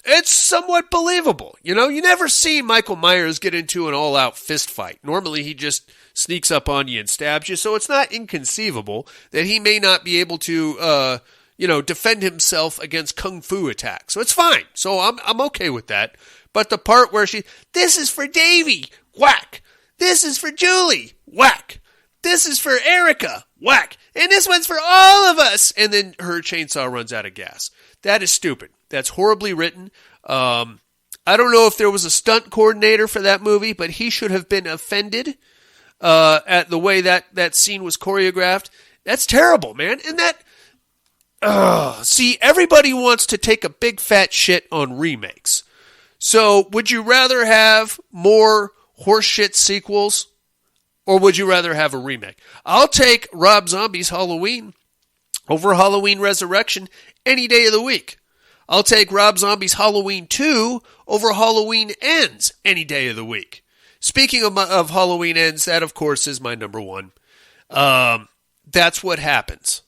it's somewhat believable. You know, you never see Michael Myers get into an all-out fist fight. Normally, he just sneaks up on you and stabs you. So it's not inconceivable that he may not be able to, defend himself against kung fu attacks. So it's fine. So I'm okay with that. But the part where this is for Davey, whack. This is for Julie, whack. This is for Erica, whack. And this one's for all of us. And then her chainsaw runs out of gas. That is stupid. That's horribly written. I don't know if there was a stunt coordinator for that movie, but he should have been offended at the way that scene was choreographed. That's terrible, man. And see, everybody wants to take a big fat shit on remakes. So, would you rather have more horseshit sequels, or would you rather have a remake? I'll take Rob Zombie's Halloween over Halloween Resurrection any day of the week. I'll take Rob Zombie's Halloween 2 over Halloween Ends any day of the week. Speaking of Halloween Ends, that, of course, is my number one. That's what happens.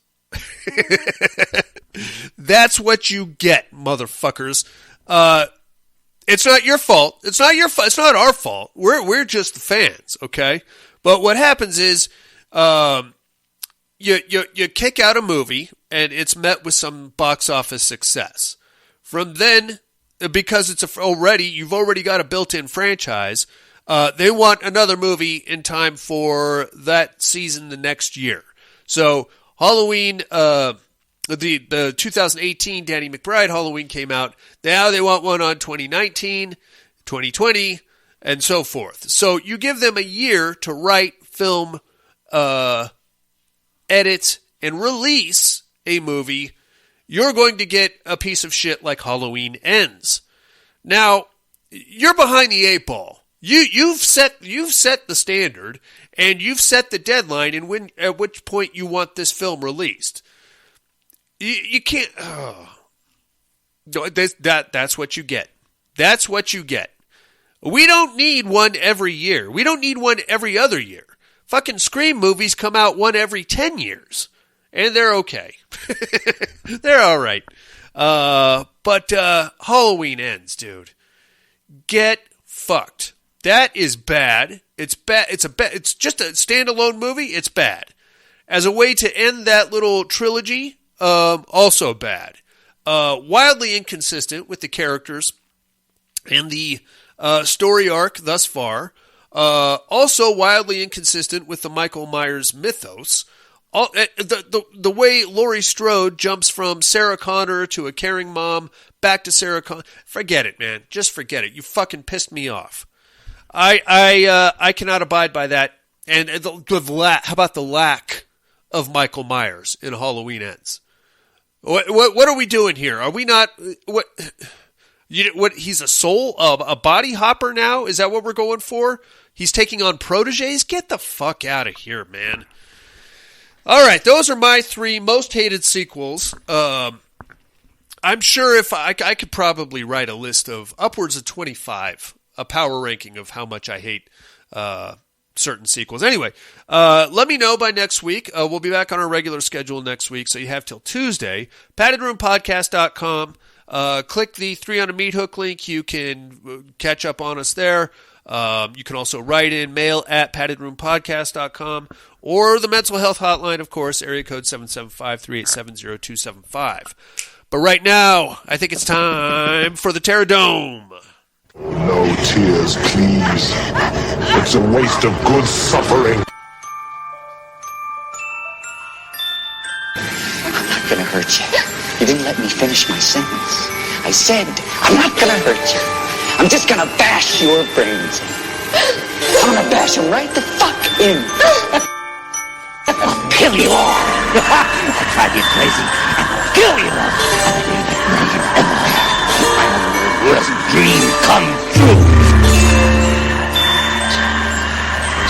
That's what you get, motherfuckers. It's not your fault. It's not your fault. It's not our fault. We're just the fans, okay? But what happens is you kick out a movie, and it's met with some box office success. From then, because you've already got a built-in franchise, they want another movie in time for that season the next year. So Halloween, the 2018 Danny McBride Halloween came out. Now they want one on 2019, 2020, and so forth. So you give them a year to write, film, edit, and release a movie. You're going to get a piece of shit like Halloween Ends. Now, you're behind the eight ball. You've set the standard, and you've set the deadline at which point you want this film released. You can't. That's what you get. That's what you get. We don't need one every year. We don't need one every other year. Fucking Scream movies come out one every 10 years. And they're okay. They're all right. But Halloween Ends, dude. Get fucked. That is bad. It's bad. It's just a standalone movie. It's bad. As a way to end that little trilogy, also bad. Wildly inconsistent with the characters and the story arc thus far. Also wildly inconsistent with the Michael Myers mythos. The way Laurie Strode jumps from Sarah Connor to a caring mom back to Sarah Connor. Forget it, man. Just forget it. You fucking pissed me off. I cannot abide by that. And how about the lack of Michael Myers in Halloween Ends? What are we doing here? Are we not what? He's a soul, a body hopper now? Is that what we're going for? He's taking on proteges? Get the fuck out of here, man. All right, those are my 3 most hated sequels. I'm sure if I could probably write a list of upwards of 25, a power ranking of how much I hate certain sequels. Anyway, let me know by next week. We'll be back on our regular schedule next week, so you have till Tuesday. PaddedRoomPodcast.com. Click the 3 on a Meat Hook link. You can catch up on us there. You can also write in mail at paddedroompodcast.com or the mental health hotline, of course, area code 775-387-0275. But right now, I think it's time for the Terradome. No tears, please. It's a waste of good suffering. I'm not gonna hurt you. You didn't let me finish my sentence. I said, I'm not gonna hurt you. I'm just gonna bash your brains in. I'm gonna bash them right the fuck in. I'll kill you all. I'll drive you crazy. I'll kill you all. I'll be the night you've ever had. My worst dream come true.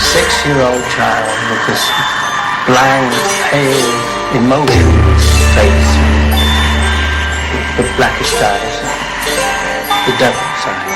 6-year-old child with this blank, pale, emotionless face, with blackish eyes, the devil's eyes.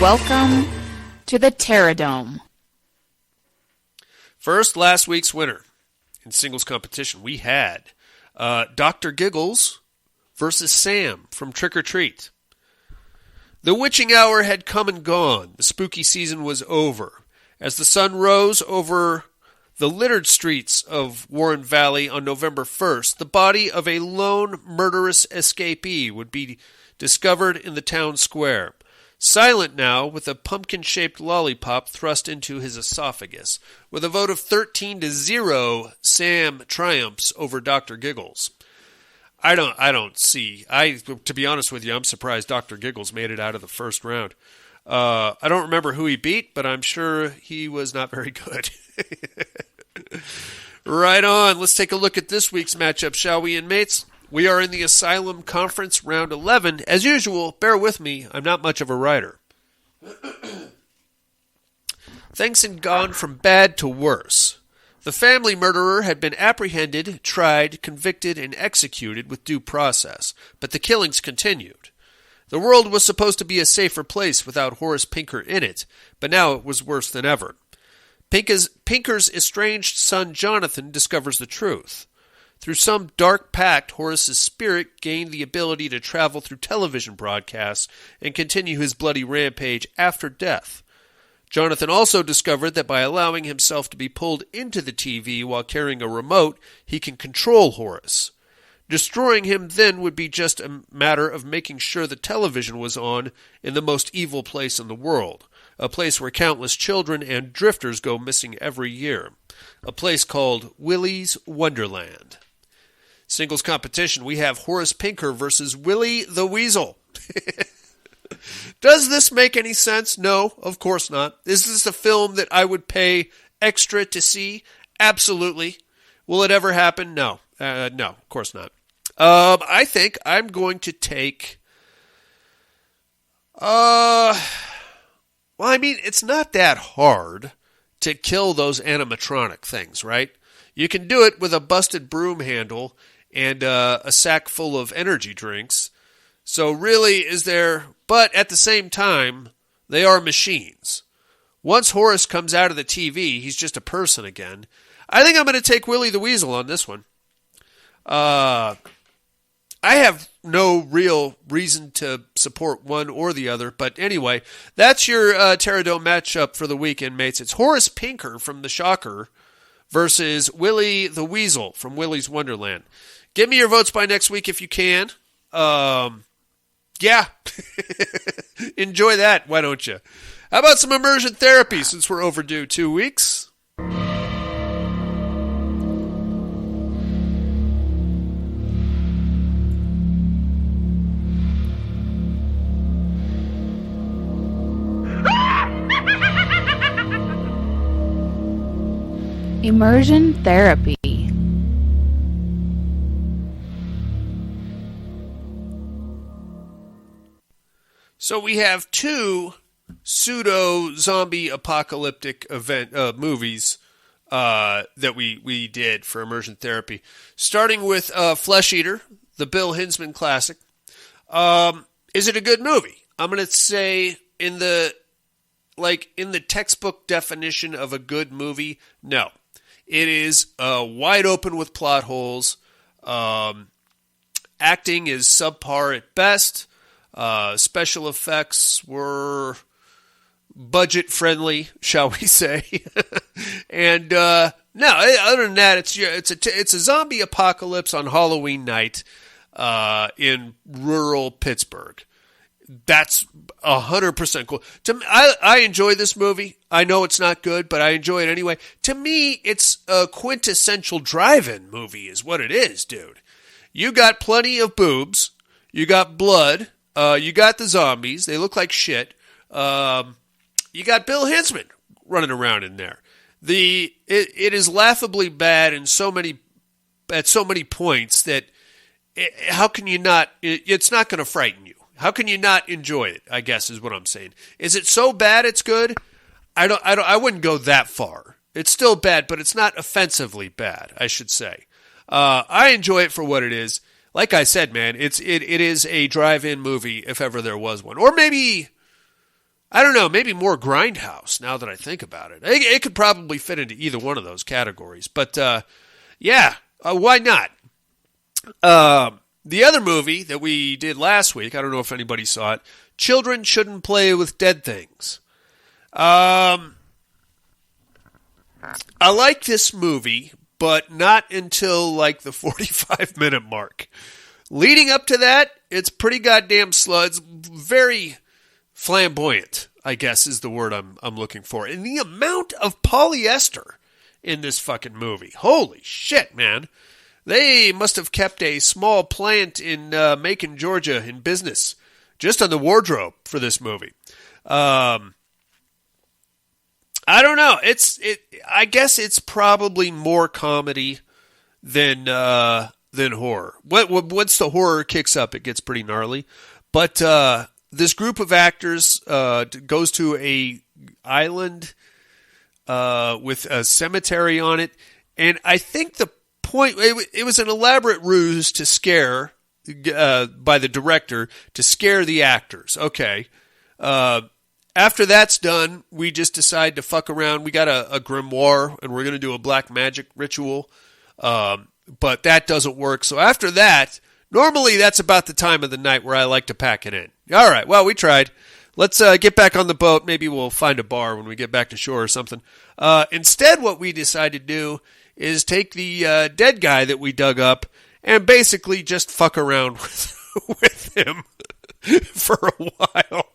Welcome to the Terradome. First, last week's winner in singles competition, we had Dr. Giggles versus Sam from Trick or Treat. The witching hour had come and gone. The spooky season was over. As the sun rose over the littered streets of Warren Valley on November 1st, the body of a lone murderous escapee would be discovered in the town square. Silent now, with a pumpkin-shaped lollipop thrust into his esophagus. With a vote of 13-0, Sam triumphs over Dr. Giggles. To be honest with you, I'm surprised Dr. Giggles made it out of the first round. I don't remember who he beat, but I'm sure he was not very good. Right on. Let's take a look at this week's matchup, shall we, inmates? We are in the Asylum Conference, round 11. As usual, bear with me, I'm not much of a writer. Things had gone from bad to worse. The family murderer had been apprehended, tried, convicted, and executed with due process, but the killings continued. The world was supposed to be a safer place without Horace Pinker in it, but now it was worse than ever. Pinker's estranged son Jonathan discovers the truth. Through some dark pact, Horace's spirit gained the ability to travel through television broadcasts and continue his bloody rampage after death. Jonathan also discovered that by allowing himself to be pulled into the TV while carrying a remote, he can control Horace. Destroying him then would be just a matter of making sure the television was on in the most evil place in the world, a place where countless children and drifters go missing every year, a place called Willy's Wonderland. Singles competition, we have Horace Pinker versus Willy the Weasel. Does this make any sense? No, of course not. Is this a film that I would pay extra to see? Absolutely. Will it ever happen? No. No, of course not. I think I'm going to take... well, I mean, it's not that hard to kill those animatronic things, right? You can do it with a busted broom handle and a sack full of energy drinks. So really, is there... But at the same time, they are machines. Once Horace comes out of the TV, he's just a person again. I think I'm going to take Willy the Weasel on this one. I have no real reason to support one or the other, but anyway, that's your Pterodome matchup for the weekend, mates. It's Horace Pinker from The Shocker versus Willy the Weasel from Willy's Wonderland. Give me your votes by next week if you can. Yeah. Enjoy that, why don't you? How about some immersion therapy since we're overdue 2 weeks? Immersion therapy. So we have two pseudo-zombie apocalyptic movies that we did for immersion therapy. Starting with Flesh Eater, the Bill Hinsman classic. Is it a good movie? I'm going to say in the textbook definition of a good movie, no. It is wide open with plot holes. Acting is subpar at best. Special effects were budget friendly, shall we say? And no, other than that, it's a zombie apocalypse on Halloween night in rural Pittsburgh. That's 100% cool. I enjoy this movie. I know it's not good, but I enjoy it anyway. To me, it's a quintessential drive-in movie is what it is, dude. You got plenty of boobs. You got blood. You got the zombies. They look like shit. You got Bill Hinsman running around in there. It is laughably bad at so many points that how can you not? It's not going to frighten you. How can you not enjoy it? I guess is what I'm saying. Is it so bad it's good? I wouldn't go that far. It's still bad, but it's not offensively bad, I should say. I enjoy it for what it is. Like I said, man, it is a drive-in movie if ever there was one. Or maybe, I don't know, maybe more Grindhouse now that I think about it. It could probably fit into either one of those categories. But, yeah, why not? The other movie that we did last week, I don't know if anybody saw it, Children Shouldn't Play with Dead Things. I like this movie, but not until like the 45-minute mark. Leading up to that, it's pretty goddamn slow. It's very flamboyant, I guess is the word I'm looking for. And the amount of polyester in this fucking movie. Holy shit, man. They must have kept a small plant in Macon, Georgia in business just on the wardrobe for this movie. I don't know. I guess it's probably more comedy than horror. Once the horror kicks up, it gets pretty gnarly. But this group of actors goes to a island with a cemetery on it, and I think the point it was an elaborate ruse to scare by the director to scare the actors. Okay. After that's done, we just decide to fuck around. We got a grimoire, and we're going to do a black magic ritual. But that doesn't work. So after that, normally that's about the time of the night where I like to pack it in. All right, well, we tried. Let's get back on the boat. Maybe we'll find a bar when we get back to shore or something. Instead, what we decided to do is take the dead guy that we dug up and basically just fuck around with him for a while.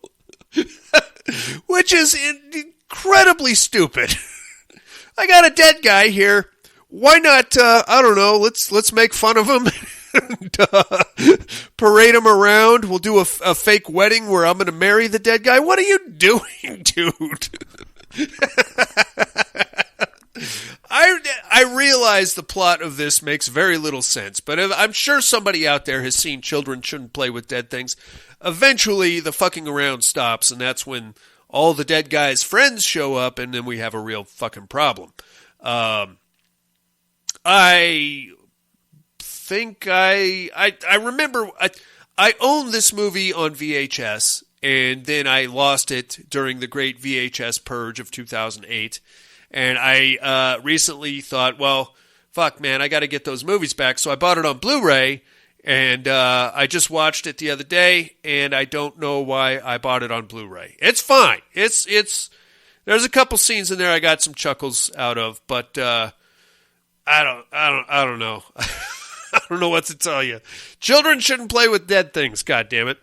Which is incredibly stupid. I got a dead guy here. Why not, I don't know, let's make fun of him and parade him around. We'll do a fake wedding where I'm going to marry the dead guy. What are you doing, dude? I realize the plot of this makes very little sense, but I'm sure somebody out there has seen Children Shouldn't Play with Dead Things. Eventually, the fucking around stops, and that's when all the dead guy's friends show up, and then we have a real fucking problem. I think I remember I owned this movie on VHS, and then I lost it during the great VHS purge of 2008. And I recently thought, well, fuck, man, I got to get those movies back. So I bought it on Blu-ray, and I just watched it the other day, and I don't know why I bought it on Blu-ray. It's fine. It's there's a couple scenes in there I got some chuckles out of, but I don't know. I don't know what to tell you. Children shouldn't play with dead things. God damn it.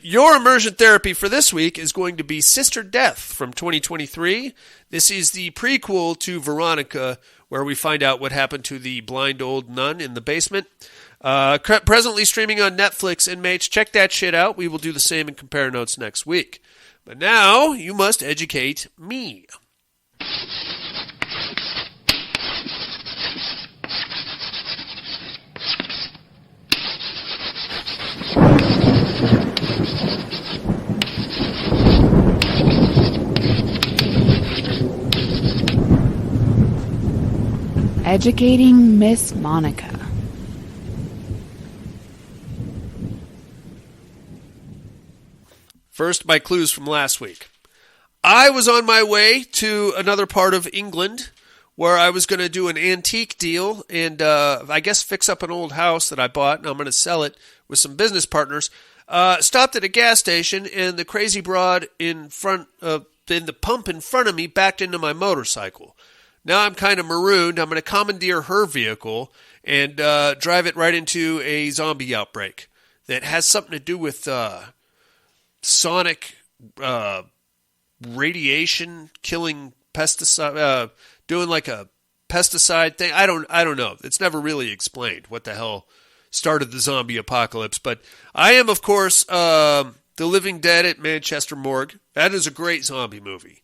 Your immersion therapy for this week is going to be Sister Death from 2023. This is the prequel to Veronica, where we find out what happened to the blind old nun in the basement. Presently streaming on Netflix, inmates. Check that shit out. We will do the same and compare notes next week. But now, you must educate me. Educating Miss Monica. First, my clues from last week. I was on my way to another part of England where I was going to do an antique deal and I guess fix up an old house that I bought, and I'm going to sell it with some business partners. Stopped at a gas station, and the crazy broad in the pump in front of me backed into my motorcycle. Now I'm kind of marooned. I'm going to commandeer her vehicle and drive it right into a zombie outbreak that has something to do with sonic radiation killing pesticide, doing like a pesticide thing. I don't know. It's never really explained what the hell started the zombie apocalypse. But I am, of course, The Living Dead at Manchester Morgue. That is a great zombie movie.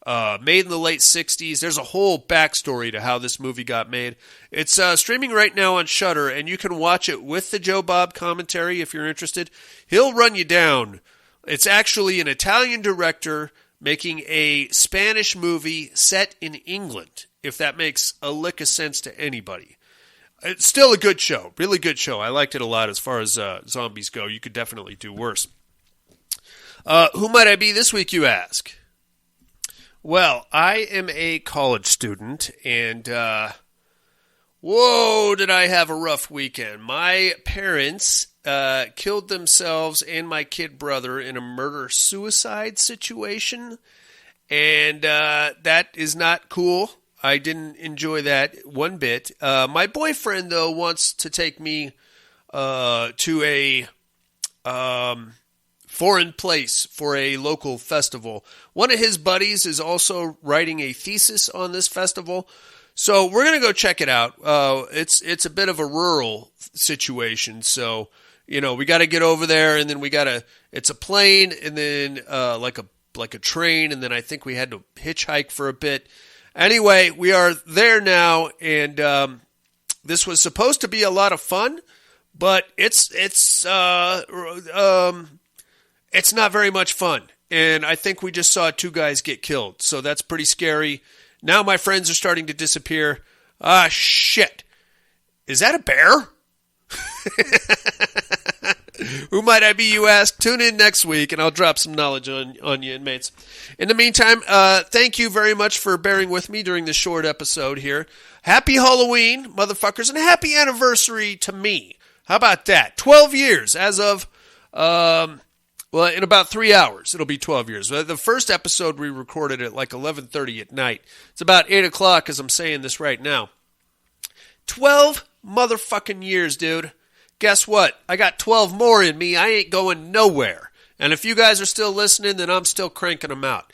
Made in the late 60s. There's a whole backstory to how this movie got made. It's streaming right now on Shudder, and you can watch it with the Joe Bob commentary if you're interested. He'll run you down. It's actually an Italian director making a Spanish movie set in England, if that makes a lick of sense to anybody. It's still a good show. Really good show. I liked it a lot as far as zombies go. You could definitely do worse. Who might I be this week, you ask? Well, I am a college student, and Whoa, did I have a rough weekend. My parents killed themselves and my kid brother in a murder-suicide situation, and that is not cool. I didn't enjoy that one bit. My boyfriend, though, wants to take me to a foreign place for a local festival. One of his buddies is also writing a thesis on this festival, so we're going to go check it out. It's a bit of a rural situation, so, you know, we got to get over there, and then it's a plane, and then like a train, and then I think we had to hitchhike for a bit. Anyway, we are there now, and this was supposed to be a lot of fun, but it's not very much fun. And I think we just saw 2 guys get killed, so that's pretty scary. Now my friends are starting to disappear. Ah, shit. Is that a bear? Who might I be, you ask? Tune in next week, and I'll drop some knowledge on you inmates. In the meantime, thank you very much for bearing with me during this short episode here. Happy Halloween, motherfuckers, and happy anniversary to me. How about that? 12 years as of, in about 3 hours, it'll be 12 years. The first episode we recorded at like 11:30 at night. It's about 8 o'clock as I'm saying this right now. 12 motherfucking years, dude. Guess what? I got 12 more in me. I ain't going nowhere. And if you guys are still listening, then I'm still cranking them out.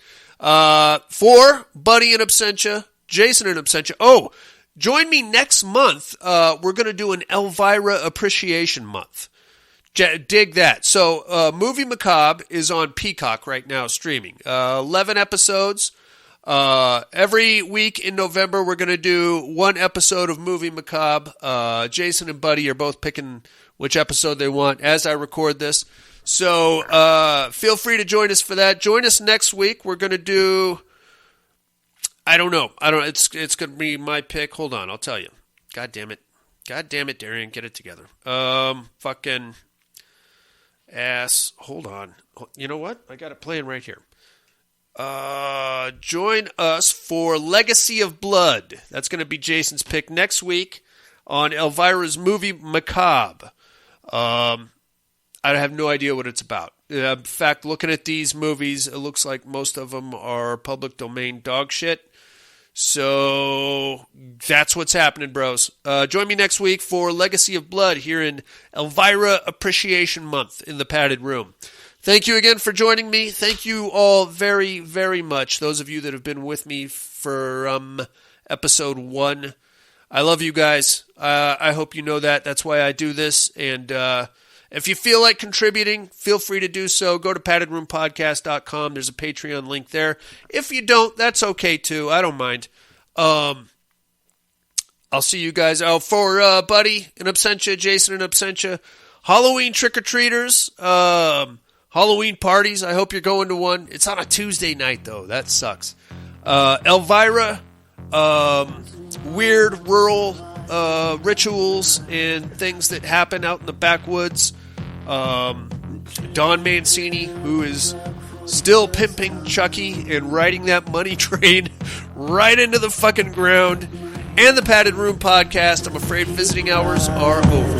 For Buddy in absentia, Jason in absentia. Oh, join me next month. We're going to do an Elvira Appreciation Month. Dig that. So, Movie Macabre is on Peacock right now streaming. 11 episodes. Every week in November, we're going to do 1 episode of Movie Macabre. Jason and Buddy are both picking which episode they want as I record this. So, feel free to join us for that. Join us next week. We're going to do, I don't know. It's going to be my pick. Hold on. I'll tell you. God damn it, Darian. Get it together. Fucking ass. Hold on. You know what? I got it playing right here. Join us for Legacy of Blood. That's going to be Jason's pick next week on Elvira's Movie Macabre. I have no idea what it's about. In fact, looking at these movies, it looks like most of them are public domain dog shit. So that's what's happening, bros. Join me next week for Legacy of Blood here in Elvira Appreciation Month in the Padded Room. Thank you again for joining me. Thank you all very, very much. Those of you that have been with me for episode 1. I love you guys. I hope you know that. That's why I do this. And if you feel like contributing, feel free to do so. Go to paddedroompodcast.com. There's a Patreon link there. If you don't, that's okay too. I don't mind. I'll see you guys. For Buddy in absentia, Jason in absentia, Halloween trick-or-treaters, Halloween parties. I hope you're going to one. It's on a Tuesday night, though. That sucks. Elvira, weird rural rituals and things that happen out in the backwoods. Don Mancini, who is still pimping Chucky and riding that money train right into the fucking ground. And the Padded Room Podcast. I'm afraid visiting hours are over.